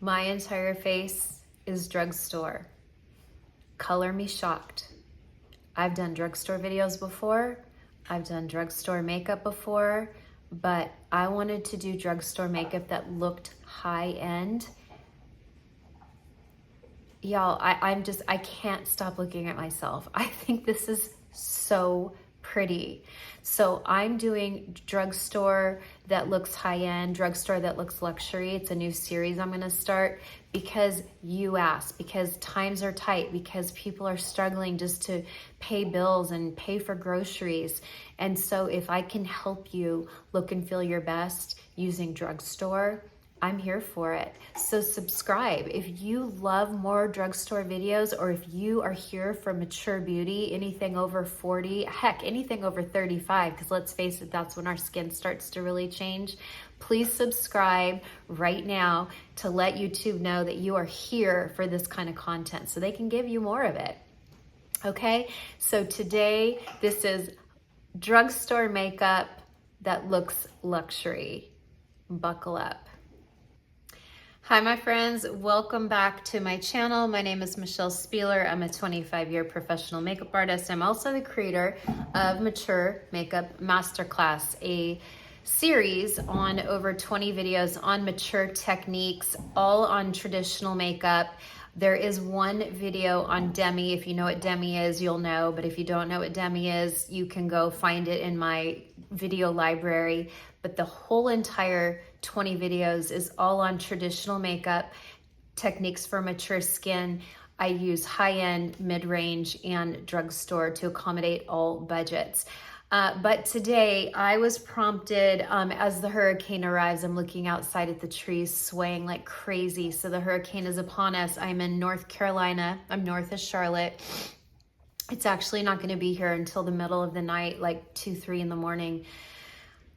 My entire face is Drugstore. Color me shocked. I've done drugstore videos before. I've done drugstore makeup before, but I wanted to do drugstore makeup that looked high end. Y'all, I can't stop looking at myself. I think this is so pretty. So I'm doing drugstore that looks high end, drugstore that looks luxury. It's a new series I'm gonna start because you asked, because times are tight, because people are struggling just to pay bills and pay for groceries. And so if I can help you look and feel your best using drugstore, I'm here for it. So subscribe. If you love more drugstore videos, or if you are here for mature beauty, anything over 40, heck, anything over 35, because let's face it, that's when our skin starts to really change. Please subscribe right now to let YouTube know that you are here for this kind of content so they can give you more of it. Okay, so today this is drugstore makeup that looks luxury. Buckle up. Hi, my friends. Welcome back to my channel. My name is Michelle Spieler. I'm a 25-year professional makeup artist. I'm also the creator of Mature Makeup Masterclass, a series on over 20 videos on mature techniques, all on traditional makeup. There is one video on demi. If you know what demi is, you'll know. But if you don't know what demi is, you can go find it in my video library. But the whole entire 20 videos is all on traditional makeup, techniques for mature skin. I use high-end, mid-range, and drugstore to accommodate all budgets. But today I was prompted, as the hurricane arrives, I'm looking outside at the trees swaying like crazy. So the hurricane is upon us. I'm in North Carolina. I'm north of Charlotte. It's actually not going to be here until the middle of the night, like 2, 3 in the morning.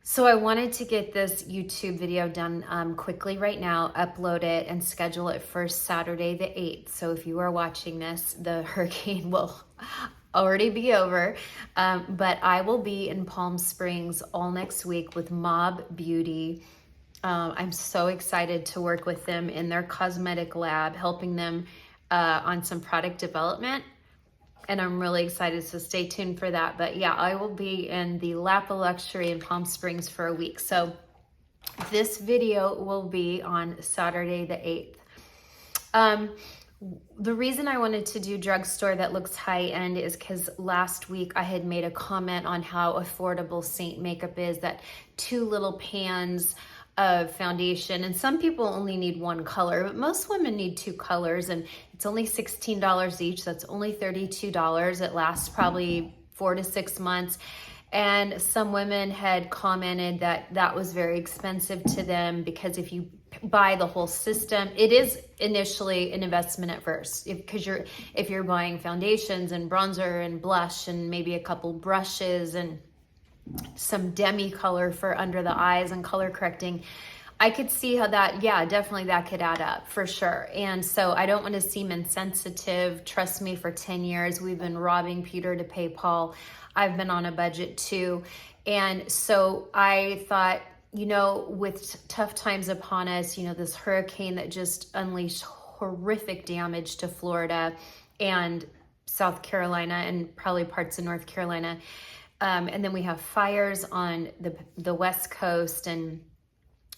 So I wanted to get this YouTube video done quickly right now, upload it, and schedule it for Saturday the 8th. So if you are watching this, the hurricane will already be over, but I will be in Palm Springs all next week with Mob Beauty. I'm so excited to work with them in their cosmetic lab, helping them on some product development. And I'm really excited, so stay tuned for that. But yeah, I will be in the Lap of Luxury in Palm Springs for a week. So this video will be on Saturday the 8th. The reason I wanted to do drugstore that looks high end is because last week I had made a comment on how affordable Saint makeup is, that 2 little pans of foundation, and some people only need 1 color, but most women need 2 colors, and it's only $16 each. That's only $32. It lasts probably 4 to 6 months. And some women had commented that that was very expensive to them because if you buy the whole system, it is initially an investment at first, because if you're buying foundations and bronzer and blush and maybe a couple brushes and some demi color for under the eyes and color correcting, I could see how that, yeah, definitely that could add up for sure. And so I don't want to seem insensitive. Trust me, for 10 years, we've been robbing Peter to pay Paul. I've been on a budget too. And so I thought, you know, with tough times upon us, you know, this hurricane that just unleashed horrific damage to Florida and South Carolina and probably parts of North Carolina. And then we have fires on the West Coast, and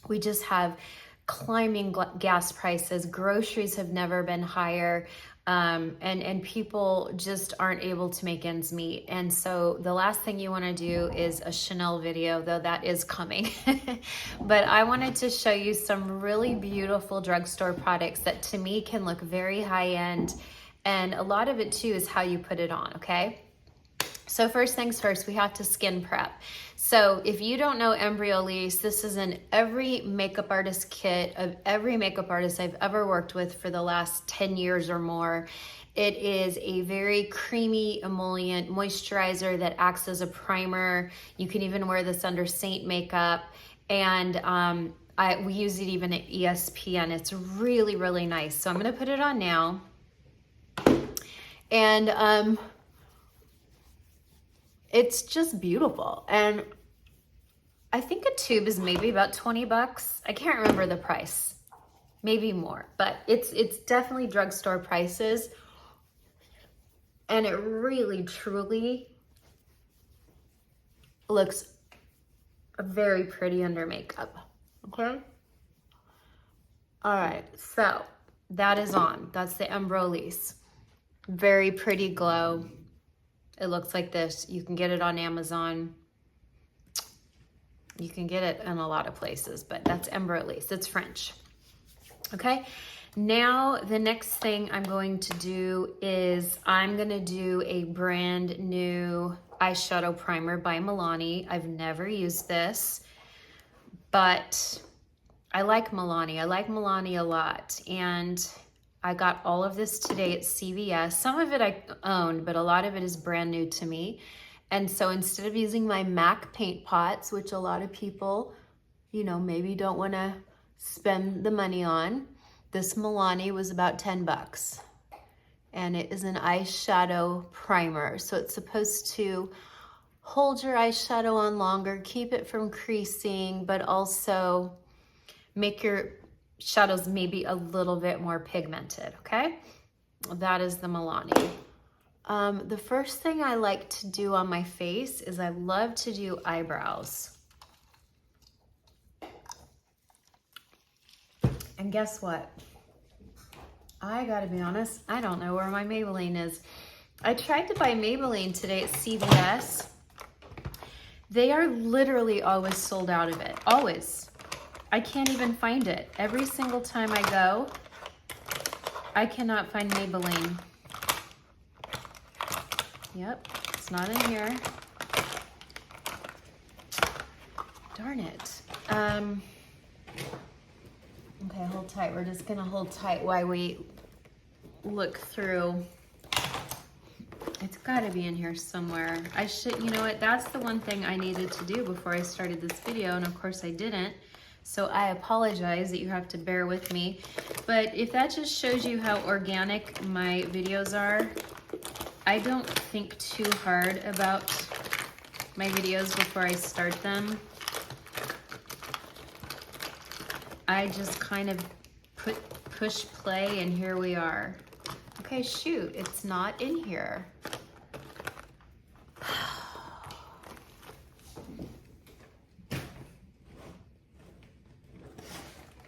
we just have climbing gas prices. Groceries have never been higher, and people just aren't able to make ends meet. And so the last thing you want to do is a Chanel video, though that is coming. But I wanted to show you some really beautiful drugstore products that to me can look very high end, and a lot of it too is how you put it on, okay? So first things first, we have to skin prep. So if you don't know Embryolisse, this is in every makeup artist kit of every makeup artist I've ever worked with for the last 10 years or more. It is a very creamy emollient moisturizer that acts as a primer. You can even wear this under Saint makeup. And we use it even at ESPN. It's really, really nice. So I'm gonna put it on now. And it's just beautiful. And I think a tube is maybe about 20 bucks. I can't remember the price. maybe more, but it's definitely drugstore prices. And it really, truly looks very pretty under makeup, okay? All right, so that is on. That's the Enroll. Very pretty glow. It looks like this. You can get it on Amazon. You can get it in a lot of places, but that's Enroll. It's French. Okay, now the next thing I'm going to do is I'm gonna do a brand new eyeshadow primer by Milani. I've never used this, but I like Milani. I like Milani a lot, and I got all of this today at CVS. Some of it I owned, but a lot of it is brand new to me. And so instead of using my MAC paint pots, which a lot of people, you know, maybe don't want to spend the money on, this Milani was about 10 bucks. And it is an eyeshadow primer. So it's supposed to hold your eyeshadow on longer, keep it from creasing, but also make your shadows maybe a little bit more pigmented, okay? That is the Milani. The first thing I like to do on my face is I love to do eyebrows. And guess what? I gotta be honest, I don't know where my Maybelline is. I tried to buy Maybelline today at CVS. They are literally always sold out of it, always. I can't even find it. Every single time I go, I cannot find Maybelline. Yep, it's not in here. Darn it. Okay, hold tight. We're just gonna hold tight while we look through. It's gotta be in here somewhere. I should, you know what? That's the one thing I needed to do before I started this video, and of course I didn't. So I apologize that you have to bear with me. But if that just shows you how organic my videos are, I don't think too hard about my videos before I start them. I just kind of push play, and here we are. Okay, shoot, it's not in here.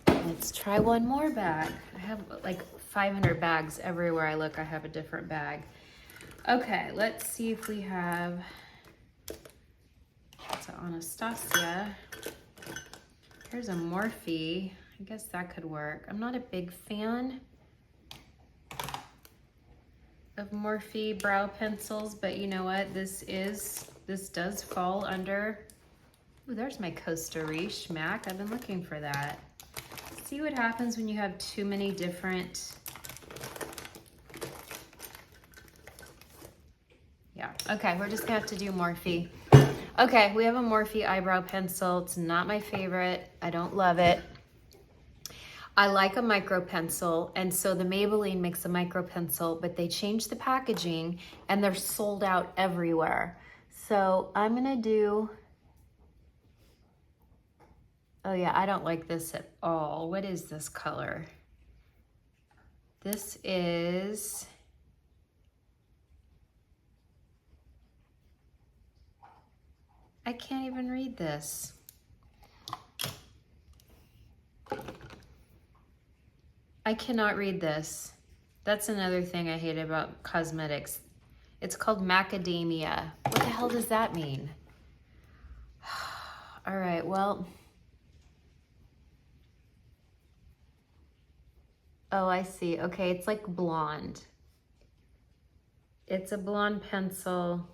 Let's try one more bag. I have like 500 bags everywhere I look. I have a different bag. Okay, let's see if we have, it's Anastasia. Here's a Morphe. I guess that could work. I'm not a big fan of Morphe brow pencils, but you know what? This does fall under, ooh, there's my Costa Riche MAC. I've been looking for that. See what happens when you have too many different, yeah, okay, we're just gonna have to do Morphe. Okay, we have a Morphe eyebrow pencil. It's not my favorite. I don't love it. I like a micro pencil, and so the Maybelline makes a micro pencil, but they changed the packaging and they're sold out everywhere. So I'm gonna do, oh yeah, I don't like this at all. What is this color? This is, I can't even read this. I cannot read this. That's another thing I hate about cosmetics. It's called macadamia. What the hell does that mean? All right, well. Oh, I see. Okay, it's like blonde. It's a blonde pencil.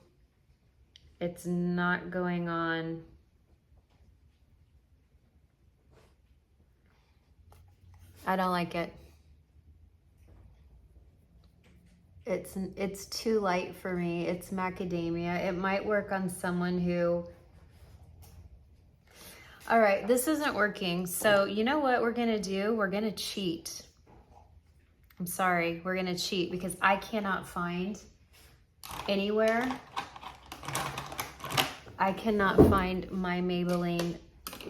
It's not going on. I don't like it. It's too light for me. It's macadamia. It might work on someone who, all right, this isn't working. So you know what we're gonna do? We're gonna cheat. I'm sorry, we're gonna cheat because I cannot find anywhere. I cannot find my Maybelline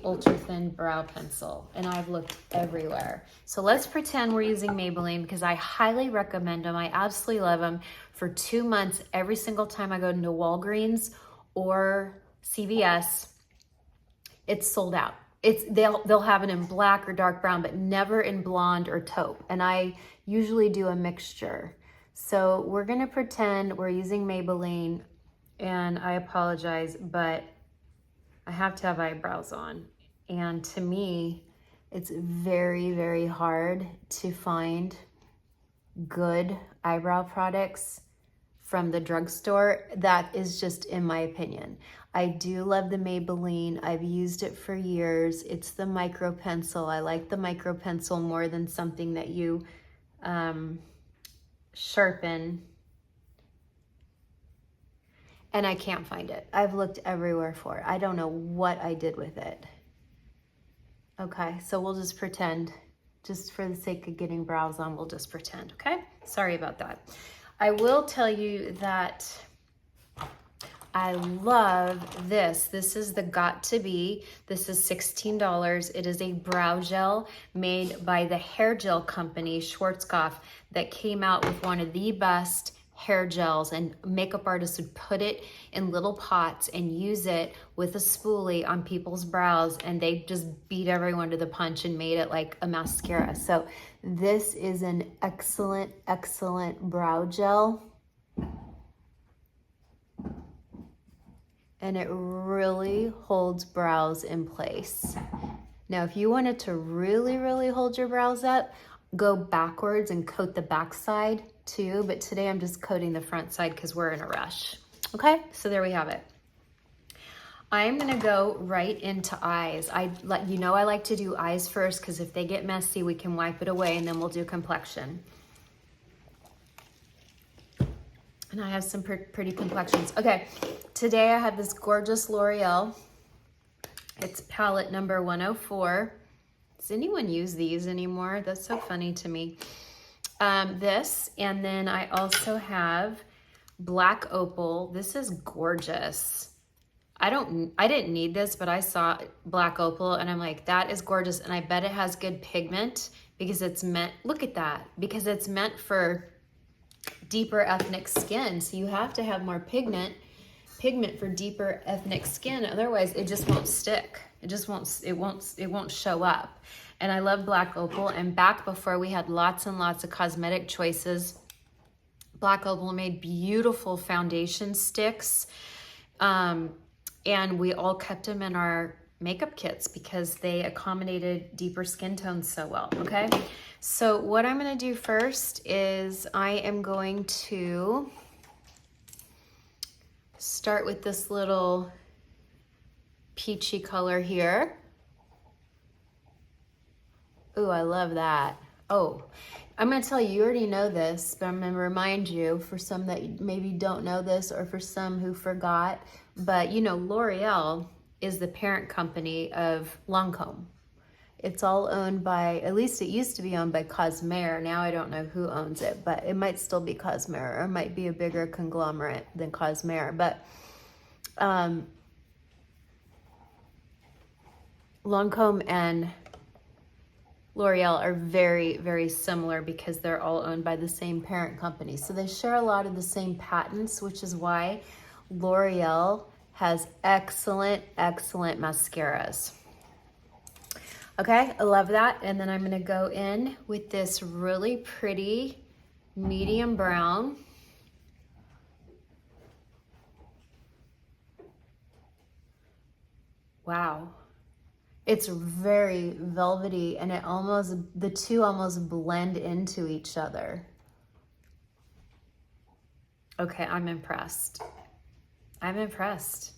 ultra thin brow pencil, and I've looked everywhere. So let's pretend we're using Maybelline because I highly recommend them. I absolutely love them. For 2 months, every single time I go into Walgreens or CVS, it's sold out. They'll have it in black or dark brown, but never in blonde or taupe. And I usually do a mixture. So we're gonna pretend we're using Maybelline, and I apologize, but I have to have eyebrows on. And to me, it's very, very hard to find good eyebrow products from the drugstore. That is just in my opinion. I do love the Maybelline. I've used it for years. It's the micro pencil. I like the micro pencil more than something that you sharpen. And I can't find it. I've looked everywhere for it. I don't know what I did with it. Okay, so we'll just pretend, just for the sake of getting brows on, we'll just pretend, okay? Sorry about that. I will tell you that I love this. This is the Got To Be. This is $16. It is a brow gel made by the hair gel company, Schwarzkopf, that came out with one of the best hair gels, and makeup artists would put it in little pots and use it with a spoolie on people's brows, and they just beat everyone to the punch and made it like a mascara. So this is an excellent, excellent brow gel. And it really holds brows in place. Now, if you wanted to really, really hold your brows up, go backwards and coat the back side too, but today I'm just coating the front side because we're in a rush. Okay, so there we have it. I'm gonna go right into eyes. I like to do eyes first because if they get messy, we can wipe it away and then we'll do complexion. And I have some pretty complexions. Okay, today I have this gorgeous L'Oreal. It's palette number 104. Does anyone use these anymore? That's so funny to me. This, and then I also have Black Opal. This is gorgeous. I didn't need this, but I saw Black Opal and I'm like, that is gorgeous. And I bet it has good pigment because it's meant, look at that, because it's meant for deeper ethnic skin. So you have to have more pigment for deeper ethnic skin. Otherwise it just won't stick. It won't show up. And I love Black Opal. And back before we had lots and lots of cosmetic choices, Black Opal made beautiful foundation sticks. And we all kept them in our makeup kits because they accommodated deeper skin tones so well, okay? So what I'm gonna do first is I am going to start with this little peachy color here. Ooh, I love that. Oh, I'm gonna tell you, you already know this, but I'm gonna remind you for some that maybe don't know this or for some who forgot, but you know, L'Oreal is the parent company of Lancome. It's all owned by, at least it used to be owned by Cosmere. Now I don't know who owns it, but it might still be Cosmere, or it might be a bigger conglomerate than Cosmere. But Lancome and L'Oreal are very, very similar because they're all owned by the same parent company. So they share a lot of the same patents, which is why L'Oreal has excellent, excellent mascaras. Okay, I love that. And then I'm gonna go in with this really pretty medium brown. Wow. It's very velvety and the two almost blend into each other. Okay, I'm impressed. I'm impressed.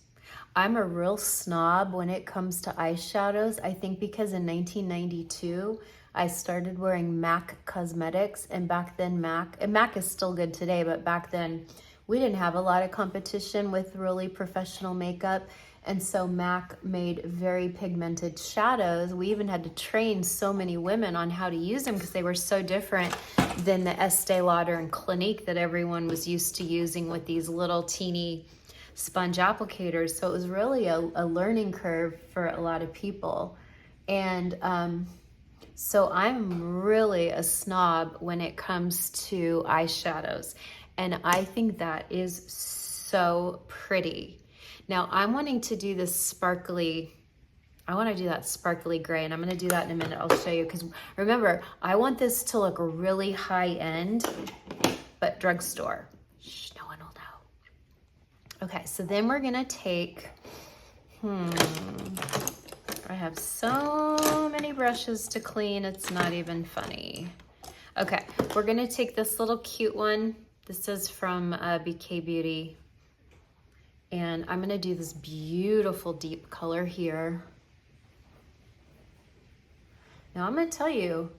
I'm a real snob when it comes to eyeshadows. I think because in 1992, I started wearing MAC cosmetics, and back then MAC is still good today, but back then we didn't have a lot of competition with really professional makeup. And so MAC made very pigmented shadows. We even had to train so many women on how to use them because they were so different than the Estee Lauder and Clinique that everyone was used to using with these little teeny sponge applicators. So it was really a learning curve for a lot of people. And so I'm really a snob when it comes to eyeshadows. And I think that is so pretty. Now I'm wanting to do this sparkly, I want to do that sparkly gray, and I'm going to do that in a minute. I'll show you, because remember, I want this to look really high end, but drugstore. Shh, no one will know. Okay, so then we're going to take, I have so many brushes to clean, it's not even funny. Okay, we're going to take this little cute one. This is from BK Beauty. And I'm going to do this beautiful deep color here. Now I'm gonna tell you,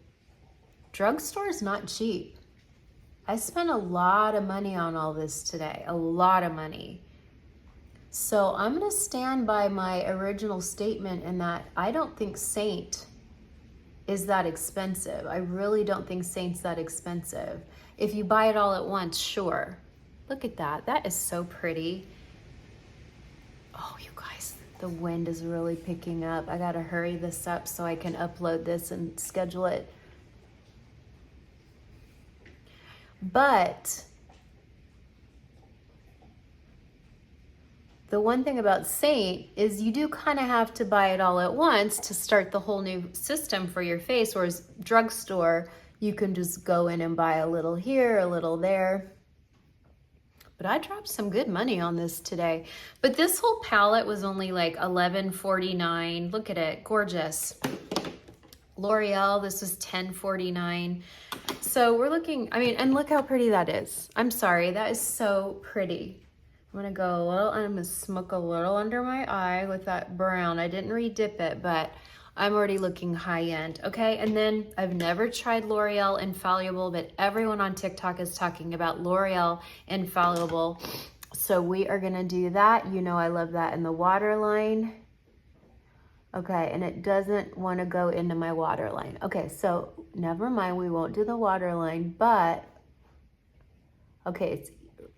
drugstore is not cheap. I spent a lot of money on all this today, a lot of money. So I'm gonna stand by my original statement in that I don't think Saint is that expensive. I really don't think Saint's that expensive. If you buy it all at once, sure. Look at that, that is so pretty. Oh, you guys, the wind is really picking up. I gotta hurry this up so I can upload this and schedule it. But the one thing about Saint is you do kind of have to buy it all at once to start the whole new system for your face, whereas drugstore, you can just go in and buy a little here, a little there. But I dropped some good money on this today. But this whole palette was only like $11.49. Look at it, gorgeous. L'Oreal, this was $10.49. So we're looking, I mean, and look how pretty that is. I'm sorry, that is so pretty. I'm gonna go a little, I'm gonna smoke a little under my eye with that brown. I didn't redip it, but I'm already looking high end, okay? And then I've never tried L'Oreal Infallible, but everyone on TikTok is talking about L'Oreal Infallible. So we are gonna do that. You know I love that in the waterline. Okay, and it doesn't wanna go into my waterline. Okay, so never mind, we won't do the waterline, but, okay, it's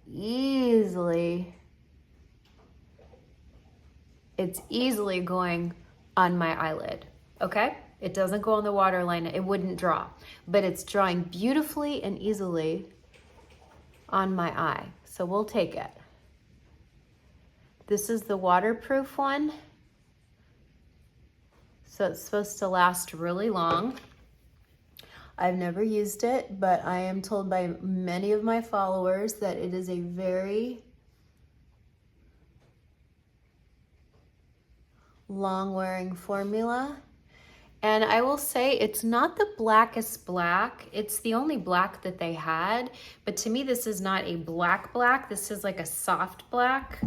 easily going on my eyelid, okay? It doesn't go on the waterline, it wouldn't draw, but it's drawing beautifully and easily on my eye, so we'll take it. This is the waterproof one, so it's supposed to last really long. I've never used it, but I am told by many of my followers that it is a very long wearing formula. And I will say it's not the blackest black. It's the only black that they had. But to me, this is not a black black. This is like a soft black.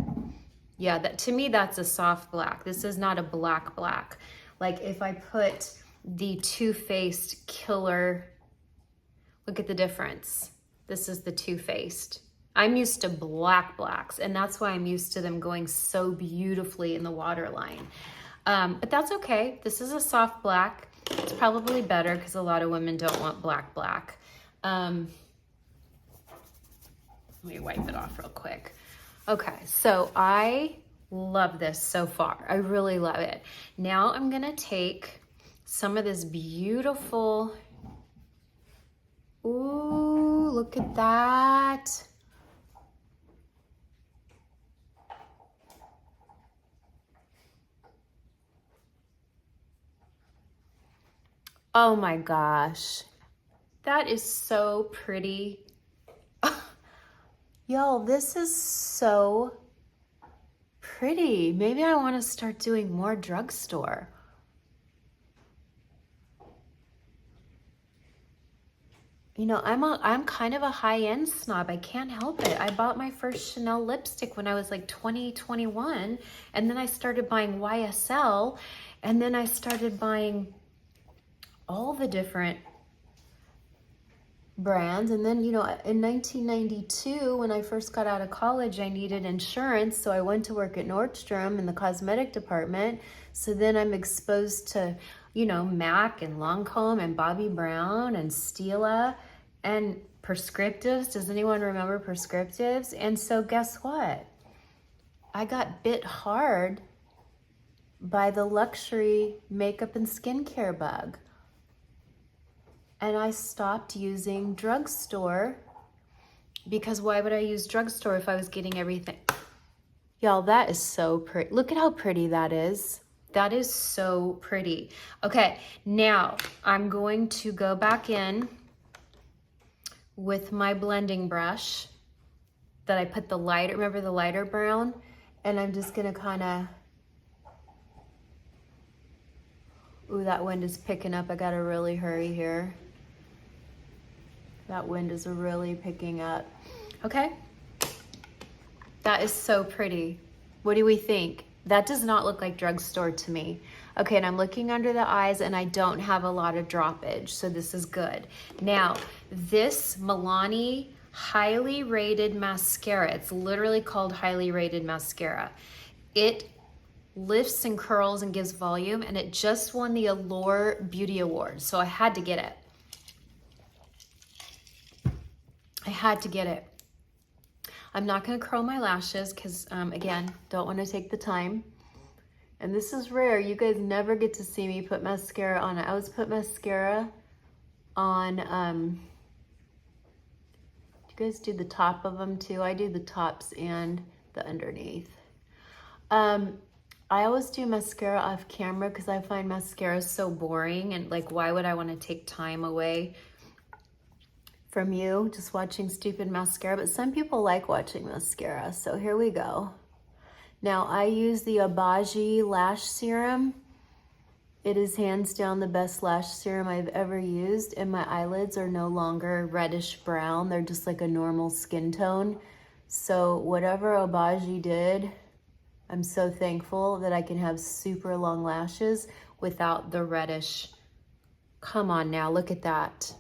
Yeah, that to me, that's a soft black. This is not a black black. Like if I put the Too Faced Killer, look at the difference. This is the Too Faced. I'm used to black blacks, and that's why I'm used to them going so beautifully in the waterline. But that's okay. This is a soft black. It's probably better because a lot of women don't want black black. Let me wipe it off real quick. Okay, so I love this so far. I really love it. Now I'm gonna take some of this beautiful, ooh, look at that. Oh my gosh, that is so pretty. Y'all, this is so pretty. Maybe I want to start doing more drugstore. You know, I'm kind of a high-end snob. I can't help it. I bought my first Chanel lipstick when I was like 20, 21, and then I started buying YSL, and then I started buying all the different brands. And then, you know, in 1992, when I first got out of college, I needed insurance, so I went to work at Nordstrom in the cosmetic department. So then I'm exposed to, you know, MAC and Lancome and Bobbi Brown and Stila and Prescriptives. Does anyone remember Prescriptives? And so guess what? I got bit hard by the luxury makeup and skincare bug. And I stopped using Drugstore because why would I use Drugstore if I was getting everything? Y'all, that is so pretty. Look at how pretty that is. That is so pretty. Okay, now I'm going to go back in with my blending brush that I put the lighter, remember the lighter brown? And I'm just gonna kinda, ooh, that wind is picking up. I gotta really hurry here. That wind is really picking up. Okay, that is so pretty. What do we think? That does not look like Drugstore to me. Okay, and I'm looking under the eyes and I don't have a lot of droppage, so this is good. Now, this Milani highly rated mascara, it's literally called highly rated mascara. It lifts and curls and gives volume, and it just won the Allure Beauty Award, so I had to get it. I had to get it. I'm not gonna curl my lashes because, again, don't wanna take the time. And this is rare. You guys never get to see me put mascara on. I always put mascara on, do you guys do the top of them too? I do the tops and the underneath. I always do mascara off camera because I find mascara so boring, and like, why would I wanna take time away from you just watching stupid mascara? But some people like watching mascara, so here we go. Now I use the Obagi lash serum. It is hands down the best lash serum I've ever used, and my eyelids are no longer reddish brown. They're just like a normal skin tone. So whatever Obagi did, I'm so thankful that I can have super long lashes without the reddish. Come on now, look at that.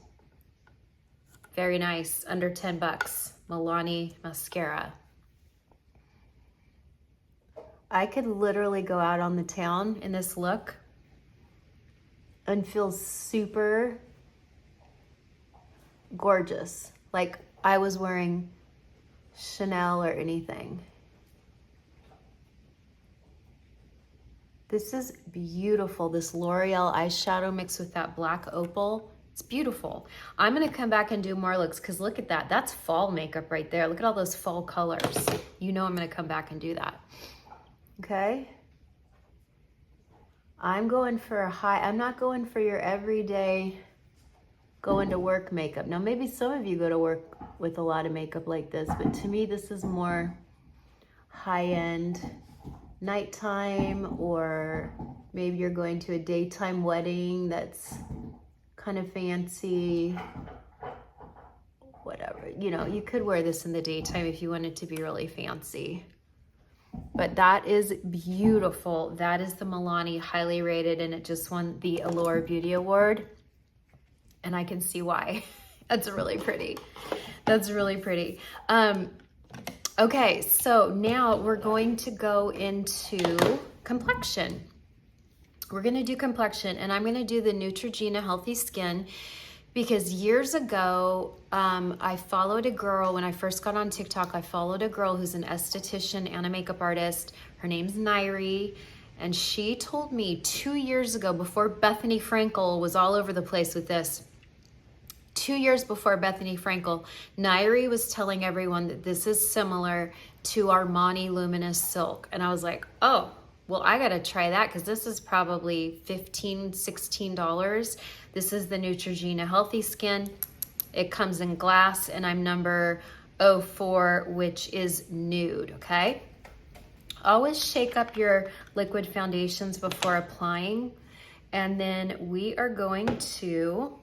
Very nice, under 10 bucks, Milani mascara. I could literally go out on the town in this look and feel super gorgeous. Like I was wearing Chanel or anything. This is beautiful, this L'Oreal eyeshadow mixed with that black opal. It's beautiful. I'm gonna come back and do more looks because look at that. That's fall makeup right there. Look at all those fall colors. You know I'm gonna come back and do that. Okay? I'm going for a high, I'm not going for your everyday going to work makeup. Now maybe some of you go to work with a lot of makeup like this, but to me this is more high-end nighttime, or maybe you're going to a daytime wedding that's kind of fancy, whatever. You know, you could wear this in the daytime if you wanted to be really fancy. But that is beautiful. That is the Milani highly rated, and it just won the Allure Beauty Award. And I can see why. That's really pretty. That's really pretty. Okay, so now we're going to go into complexion. We're gonna do complexion, and I'm gonna do the Neutrogena Healthy Skin because years ago, I followed a girl, when I first got on TikTok, I followed a girl who's an esthetician and a makeup artist. Her name's Nairi, and she told me 2 years ago, before Bethany Frankel was all over the place with this, 2 years before Bethany Frankel, Nairi was telling everyone that this is similar to Armani Luminous Silk. And I was like, oh, well, I gotta try that because this is probably $15, $16. This is the Neutrogena Healthy Skin. It comes in glass, and I'm number 04, which is nude, okay? Always shake up your liquid foundations before applying. And then we are going to,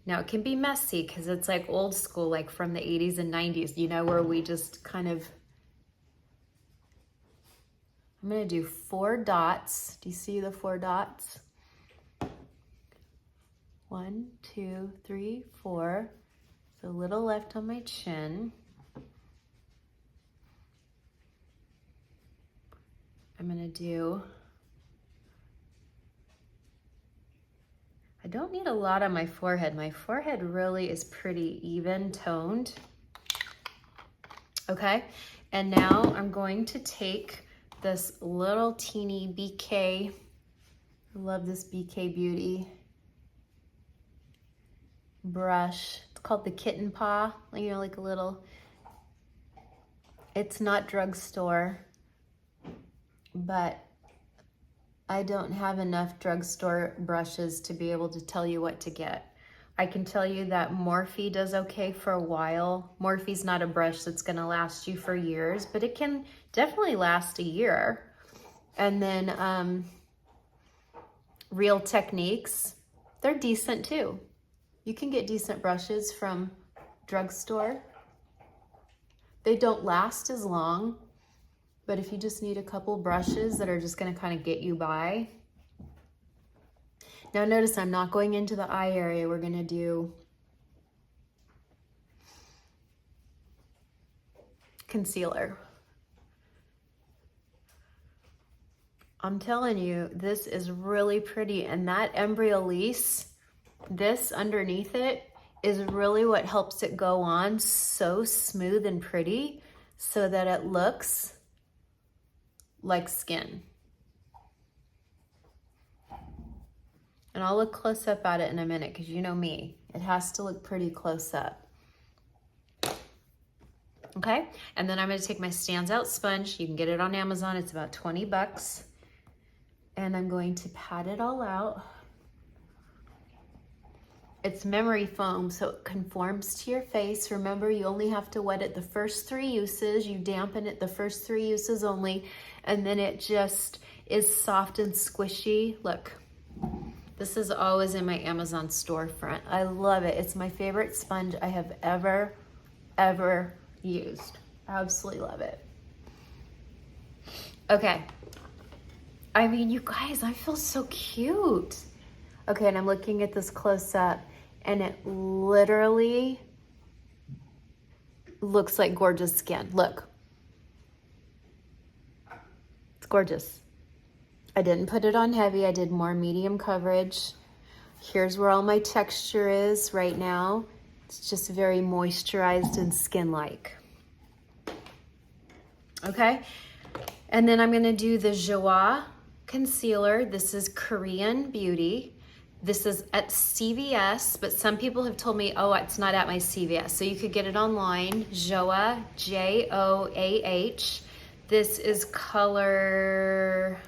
now it can be messy because it's like old school, like from the 80s and 90s, you know, where we just kind of, I'm gonna do 4 dots. Do you see the 4 dots? 1, 2, 3, 4. So a little left on my chin. I'm gonna do, I don't need a lot on my forehead. My forehead really is pretty even toned. Okay, And now I'm going to take this little teeny BK, I love this BK Beauty brush. It's called the Kitten Paw, you know, like a little, it's not Drugstore, but I don't have enough Drugstore brushes to be able to tell you what to get. I can tell you that Morphe does okay for a while. Morphe's not a brush that's gonna last you for years, but it can definitely last a year. And then Real Techniques, they're decent too. You can get decent brushes from Drugstore. They don't last as long, but if you just need a couple brushes that are just gonna kind of get you by. Now notice I'm not going into the eye area. We're gonna do concealer. I'm telling you, this is really pretty, and that Embryolisse, this underneath it, is really what helps it go on so smooth and pretty so that it looks like skin. And I'll look close up at it in a minute because you know me, it has to look pretty close up. Okay, and then I'm gonna take my Stands Out sponge. You can get it on Amazon, it's about 20 bucks. And I'm going to pat it all out. It's memory foam, so it conforms to your face. Remember, you only have to wet it the first 3 uses. You dampen it the first 3 uses only, and then it just is soft and squishy. Look. This is always in my Amazon storefront. I love it. It's my favorite sponge I have ever used. I absolutely love it. Okay. I mean, you guys, I feel so cute. Okay, and I'm looking at this close up, and it literally looks like gorgeous skin. Look. It's gorgeous. I didn't put it on heavy, I did more medium coverage. Here's where all my texture is right now. It's just very moisturized and skin-like. Okay, and then I'm gonna do the Joie concealer. This is Korean Beauty. This is at CVS, but some people have told me, oh, it's not at my CVS. So you could get it online, Joah, Joah. This is color,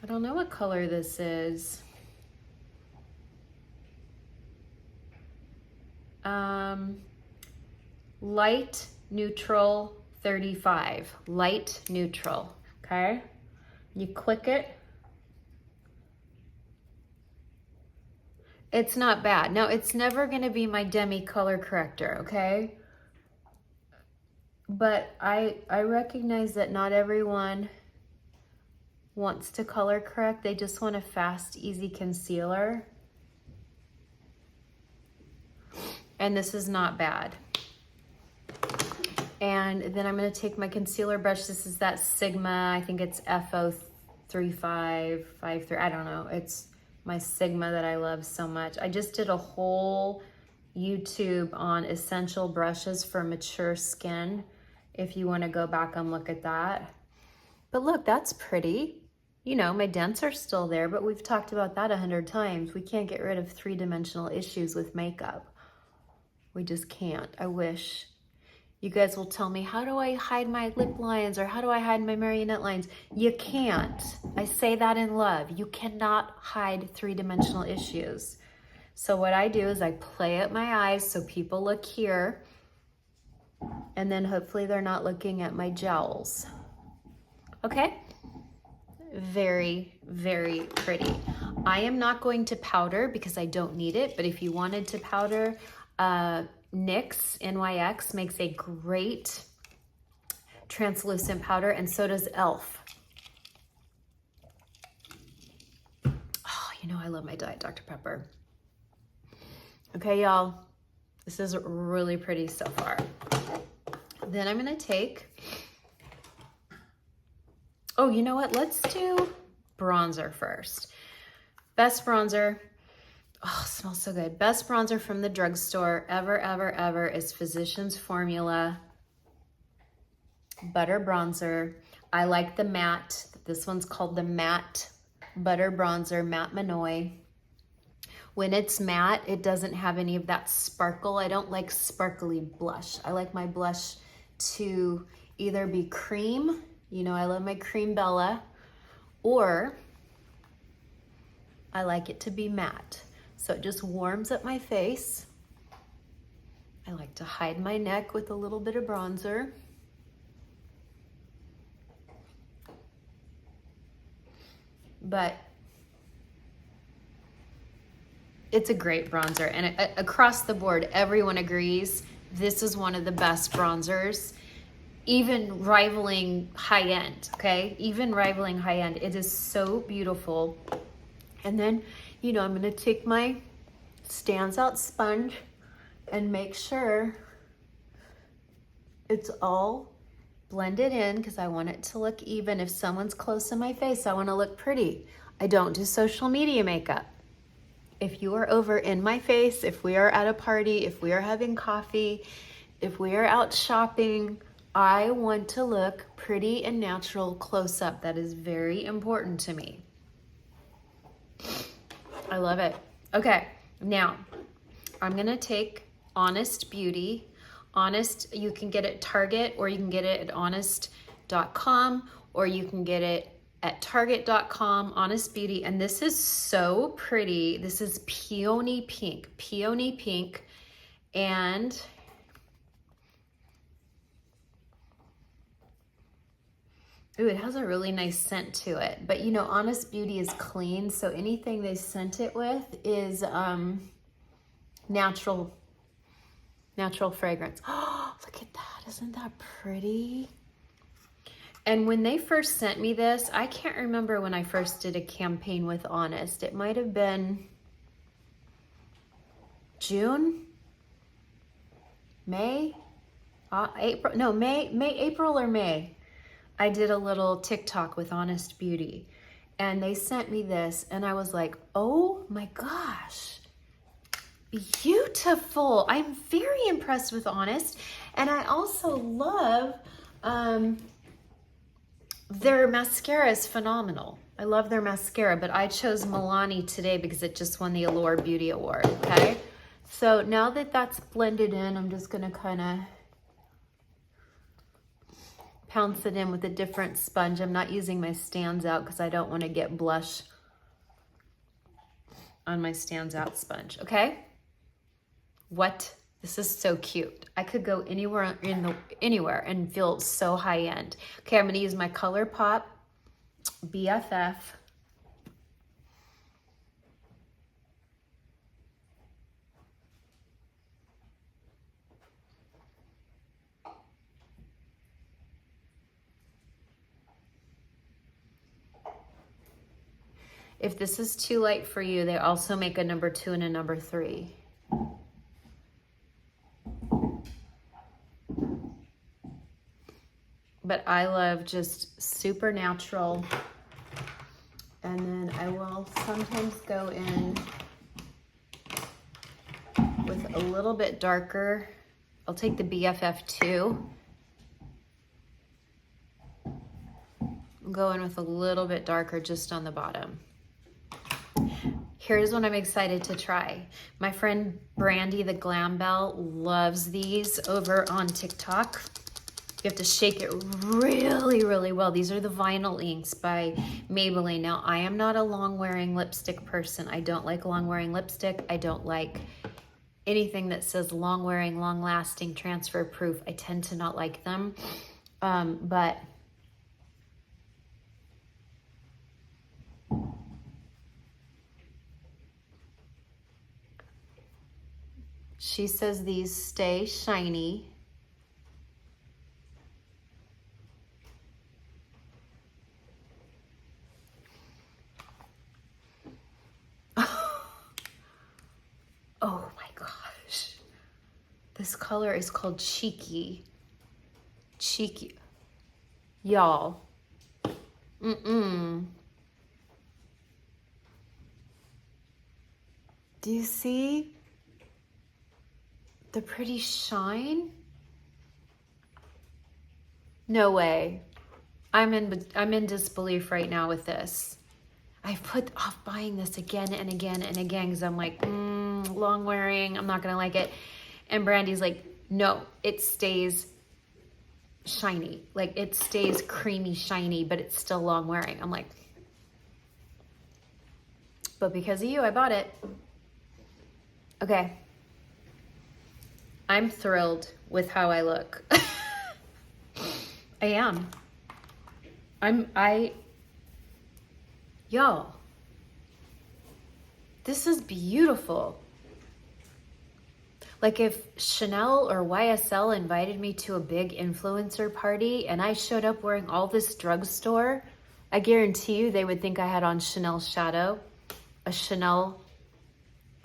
I don't know what color this is. Light neutral 35, light neutral, okay? You click it. It's not bad. Now, it's never gonna be my demi color corrector, okay? But I recognize that not everyone wants to color correct. They just want a fast, easy concealer. And this is not bad. And then I'm gonna take my concealer brush. This is that Sigma, I think it's FO3553, I don't know. It's my Sigma that I love so much. I just did a whole YouTube on essential brushes for mature skin. If you wanna go back and look at that. But look, that's pretty. You know, my dents are still there, but we've talked about that 100 times. We can't get rid of 3-dimensional issues with makeup. We just can't. I wish. You guys will tell me, how do I hide my lip lines or how do I hide my marionette lines? You can't. I say that in love. You cannot hide 3-dimensional issues. So what I do is I play at my eyes so people look here, and then hopefully they're not looking at my jowls. Okay? Very, very pretty. I am not going to powder because I don't need it, but if you wanted to powder, NYX makes a great translucent powder, and so does e.l.f. Oh, you know I love my Diet Dr. Pepper. Okay, y'all, this is really pretty so far. Then I'm gonna take, oh, you know what? Let's do bronzer first. Best bronzer. Oh, it smells so good. Best bronzer from the drugstore ever is Physicians Formula Butter Bronzer. I like the matte. This one's called the Matte Butter Bronzer, Matte Manoy. When it's matte, it doesn't have any of that sparkle. I don't like sparkly blush. I like my blush to either be cream, you know, I love my cream Bella, or I like it to be matte. So it just warms up my face. I like to hide my neck with a little bit of bronzer. But it's a great bronzer, and across the board, everyone agrees this is one of the best bronzers, even rivaling high-end, okay? Even rivaling high-end. It is so beautiful. And then, you know, I'm gonna take my Stands Out sponge and make sure it's all blended in, because I want it to look even. If someone's close in my face, I wanna look pretty. I don't do social media makeup. If you are over in my face, if we are at a party, if we are having coffee, if we are out shopping, I want to look pretty and natural close up. That is very important to me. I love it. Okay, now I'm gonna take Honest Beauty. Honest, you can get it at Target, or you can get it at honest.com, or you can get it at target.com, Honest Beauty. And this is so pretty. This is peony pink, and ooh, it has a really nice scent to it. But you know, Honest Beauty is clean, so anything they scent it with is natural fragrance. Oh, look at that. Isn't that pretty? And when they first sent me this, I can't remember when I first did a campaign with Honest. It might have been June, May, April, no, April or May. I did a little TikTok with Honest Beauty, and they sent me this, and I was like, oh my gosh, beautiful. I'm very impressed with Honest. And I also love, their mascara is phenomenal. I love their mascara, but I chose Milani today because it just won the Allure Beauty Award, okay? So now that that's blended in, I'm just gonna kind of pounce it in with a different sponge. I'm not using my Stands Out because I don't want to get blush on my Stands Out sponge, okay? What? This is so cute. I could go anywhere anywhere and feel so high end. Okay, I'm gonna use my ColourPop BFF. If this is too light for you, they also make a number 2 and a number 3. But I love just super natural. And then I will sometimes go in with a little bit darker. I'll take the BFF2. Go in with a little bit darker just on the bottom. Here's what I'm excited to try. My friend Brandy the Glam Belle loves these over on TikTok. You have to shake it really, really well. These are the Vinyl Inks by Maybelline. Now, I am not a long-wearing lipstick person. I don't like long-wearing lipstick. I don't like anything that says long-wearing, long-lasting, transfer-proof. I tend to not like them. But she says these stay shiny. Oh my gosh. This color is called Cheeky. Cheeky. Y'all. Do you see the pretty shine? No way. I'm in disbelief right now with this. I've put off buying this again and again and again because I'm like, long wearing, I'm not gonna like it. And Brandy's like, no, it stays shiny. Like it stays creamy shiny, but it's still long wearing. I'm like, but because of you, I bought it. Okay. I'm thrilled with how I look. I am. Y'all, this is beautiful. Like if Chanel or YSL invited me to a big influencer party and I showed up wearing all this drugstore, I guarantee you they would think I had on Chanel shadow, a Chanel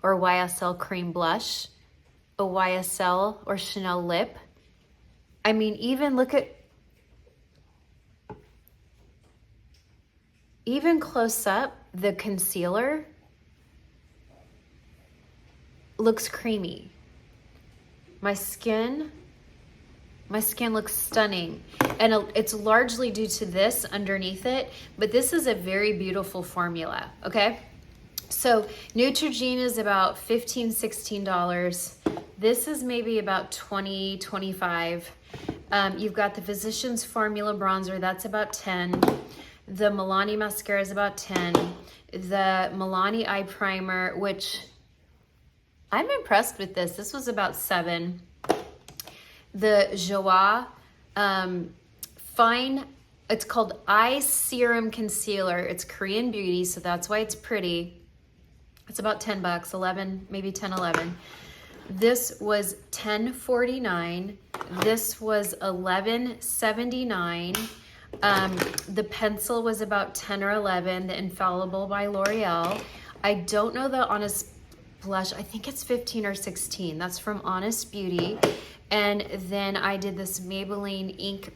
or YSL cream blush, a YSL or Chanel lip. I mean, even close up, the concealer looks creamy. My skin looks stunning. And it's largely due to this underneath it, but this is a very beautiful formula, okay? So Neutrogena is about $15, $16. This is maybe about $20, $25. You've got the Physicians Formula Bronzer, that's about $10. The Milani Mascara is about $10. The Milani Eye Primer, which I'm impressed with this. This was about $7. The Joie Fine, it's called Eye Serum Concealer. It's Korean Beauty, so that's why it's pretty. It's about $10, 11, maybe 10, 11. This was $10.49. This was $11.79. The pencil was about 10 or 11, the Infallible by L'Oreal. I don't know the Honest blush. I think it's 15 or 16. That's from Honest Beauty. And then I did this Maybelline ink.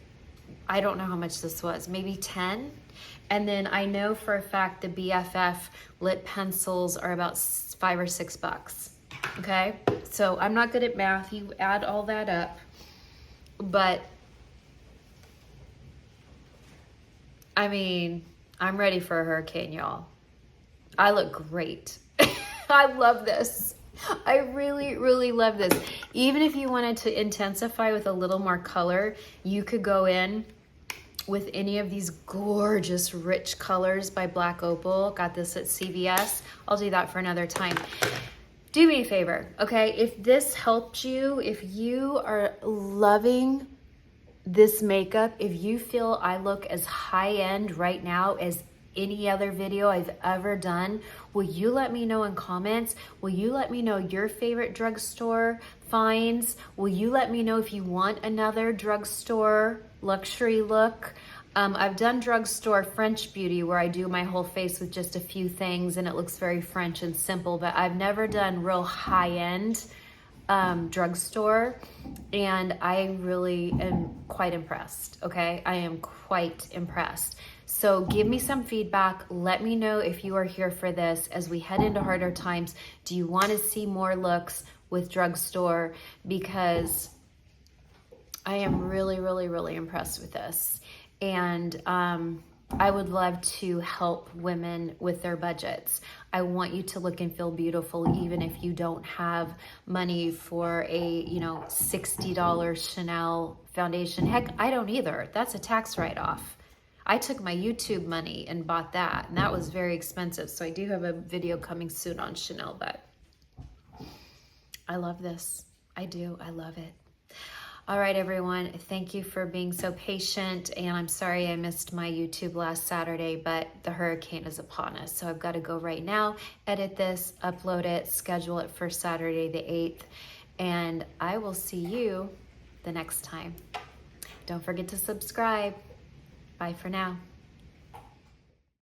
I don't know how much this was, maybe 10. And then I know for a fact the BFF lip pencils are about $5 or $6. Okay, so I'm not good at math. You add all that up, but I mean, I'm ready for a hurricane, y'all. I look great. I love this. I really, really love this. Even if you wanted to intensify with a little more color, you could go in with any of these gorgeous rich colors by Black Opal. Got this at CVS. I'll do that for another time. Do me a favor, okay? If this helped you, if you are loving this makeup, if you feel I look as high-end right now as any other video I've ever done, will you let me know in comments? Will you let me know your favorite drugstore finds? Will you let me know if you want another drugstore luxury look? I've done drugstore French beauty where I do my whole face with just a few things and it looks very French and simple, but I've never done real high-end drugstore, and I really am quite impressed, okay? I am quite impressed. So give me some feedback. Let me know if you are here for this as we head into harder times. Do you want to see more looks with drugstore? Because I am really, really, really impressed with this. And I would love to help women with their budgets. I want you to look and feel beautiful even if you don't have money for a, $60 Chanel foundation. Heck, I don't either. That's a tax write-off. I took my YouTube money and bought that, and that was very expensive. So I do have a video coming soon on Chanel, but I love this. I do. I love it. All right, everyone. Thank you for being so patient. And I'm sorry I missed my YouTube last Saturday, but the hurricane is upon us. So I've got to go right now, edit this, upload it, schedule it for Saturday the 8th. And I will see you the next time. Don't forget to subscribe. Bye for now.